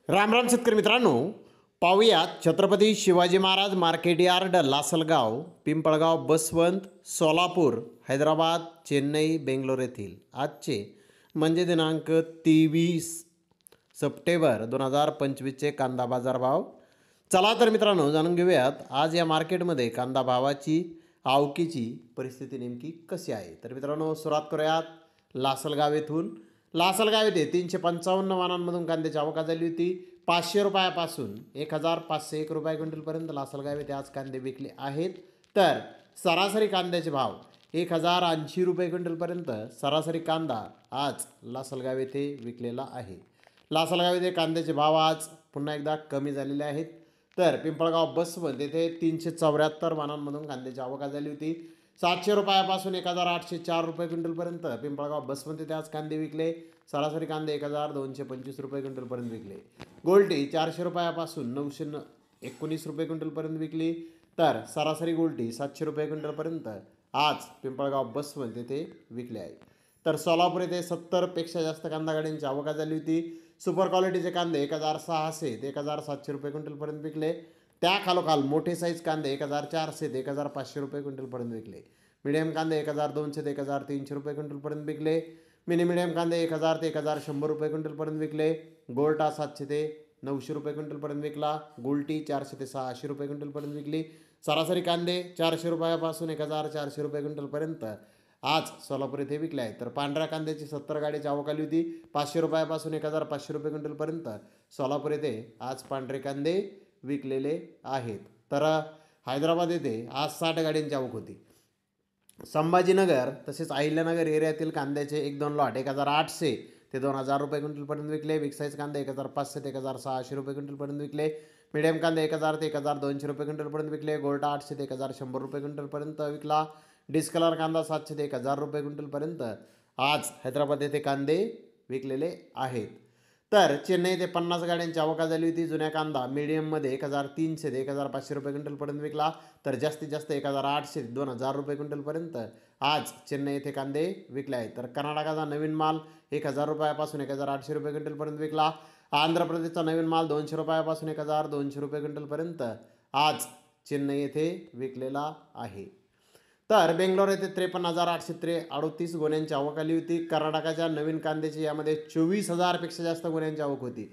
राम राम शेतकरी मित्रांनो, पाहूयात छत्रपती शिवाजी महाराज मार्केट यार्ड, लासलगाव, पिंपळगाव, बसवंत, सोलापूर, हैदराबाद, चेन्नई, बेंगलोर येथील आजचे म्हणजे दिनांक 23 सप्टेंबर 2025चे कांदा बाजार भाव। चला तर मित्रांनो, जाणून घेऊयात आज या मार्केटमध्ये कांदा भावाची आवकीची परिस्थिती नेमकी कशी आहे। तर मित्रांनो, सुरुवात करूयात लासलगाव येथून। लासलगाव येथे 355 वाहनांमधून कांद्याची आवक झाली होती। 500 रुपयापासून 1501 रुपये क्विंटलपर्यंत लासलगाव येथे आज कांदे विकले आहेत। तर सरासरी कांद्याचे भाव 1080 रुपये क्विंटलपर्यंत सरासरी कांदा आज लासलगाव येथे विकलेला आहे। लासलगाव येथे कांद्याचे भाव आज पुन्हा एकदा कमी झालेले आहेत। तर पिंपळगाव, बसवंत येथे 374 वाहनांमधून कांद्याची आवक झाली होती। 700 रुपयापासून 1804 रुपये क्विंटलपर्यंत पिंपळगाव, बसवंत येथे आज कांदे विकले। सरासरी कांदे 1225 रुपये क्विंटलपर्यंत विकले। गोल्टी 400 रुपयापासून 919 रुपये क्विंटलपर्यंत विकली। तर सरासरी गोल्टी 700 रुपये क्विंटलपर्यंत आज पिंपळगाव, बसवंत येथे विकले आहे। तर सोलापूर येथे 70पेक्षा जास्त कांदा गाड्यांची आवक झाली होती। सुपर क्वालिटीचे कांदे 1600 ते 1700 रुपये क्विंटलपर्यंत विकले। त्या खालोखाल मोठे साईज कांदे 1400 ते 1500 रुपये क्विंटलपर्यंत विकले। मीडियम कांदे 1200 ते 1300 रुपये क्विंटलपर्यंत विकले। मिनी मीडियम कांदे 1000 ते 1100 रुपये क्विंटलपर्यंत विकले। गोल्टा 700 ते 900 रुपये क्विंटलपर्यंत विकला। गोल्टी 400 ते 600 रुपये क्विंटलपर्यंत विकली। सरासरी कांदे 400 रुपयापासून 1400 रुपये क्विंटलपर्यंत आज सोलापूर येथे विकले आहेत। तर पांढऱ्या कांद्याची 70 गाडीची आवक आली होती। 500 रुपयापासून 1500 रुपये क्विंटलपर्यंत सोलापूर येथे आज पांढरे कांदे विकलेले आहेत। तर हैदराबाद येथे आज 60 गाड्यांची आवक होती। संभाजीनगर तसेच अहिल्यानगर एरियातील कांद्याचे 1-2 लॉट 1800 ते 2000 रुपये क्विंटलपर्यंत विकले। बिग साईज कांदे 1500 ते 1600 रुपये क्विंटलपर्यंत विकले। मीडियम कांदे 1000 ते 1200 रुपये क्विंटलपर्यंत विकले। गोल्टा 800 ते 1100 रुपये क्विंटलपर्यंत विकला। डिस्कलर कांदा 700 ते 1000 रुपये क्विंटलपर्यंत आज हैदराबाद येथे कांदे विकलेले आहेत। तर चेन्नई येथे 50 गाड्यांची आवक झाली होती। जुन्या कांदा मीडियममध्ये 1300 ते 1500 रुपये क्विंटलपर्यंत विकला। तर जास्तीत जास्त 1800 ते 2000 रुपये क्विंटलपर्यंत आज चेन्नई येथे कांदे विकले आहेत। तर कर्नाटकाचा नवीन माल 1000 रुपयापासून 1800 रुपये क्विंटलपर्यंत विकला। आंध्र प्रदेशचा नवीन माल 200 रुपयापासून 1200 रुपये क्विंटलपर्यंत आज चेन्नई येथे विकलेला आहे। तर बेंगलोर येथे 53,838 गोण्यांची आवक आली होती। कर्नाटकाच्या नवीन कांद्याची यामध्ये 24,000पेक्षा जास्त गोण्यांची आवक होती।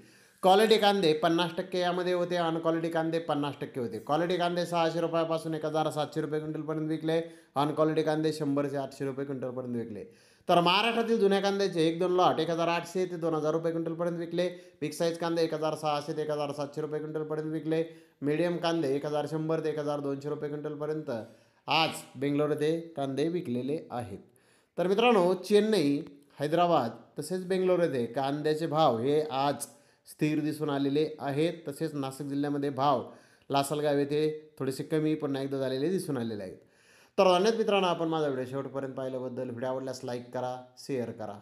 क्वालिटी कांदे 50% यामध्ये होते, अनक्वालिटी कांदे 50% होते। क्वालिटी कांदे 600 रुपयापासून 1700 रुपये क्विंटलपर्यंत विकले। अनक्वालिटी कांदे 100 ते 800 रुपये क्विंटलपर्यंत विकले। तर महाराष्ट्रातील जुन्या कांद्याचे 1-2 लॉट 1800 ते 2000 रुपये क्विंटलपर्यंत विकले। बिग साईज कांदे 1600 ते 1700 रुपये क्विंटलपर्यंत विकले। मीडियम कांदे 1100 ते 1200 रुपये क्विंटलपर्यंत आज बेंगलोर येथे कांदे विकलेले आहेत। तर मित्रांनो, चेन्नई, हैदराबाद तसेच बेंगलोर येथे कांद्याचे भाव हे आज स्थिर दिसून आलेले आहेत। तसेच नाशिक जिल्ह्यामध्ये भाव लासलगाव येथे थोडेसे कमी पुन्हा एकदा झालेले दिसून आलेले आहेत। तर धन्यवाद मित्रांनो, आपण माझा व्हिडिओ शेवटपर्यंत पाहिल्याबद्दल। व्हिडिओ आवडल्यास लाईक करा, शेअर करा।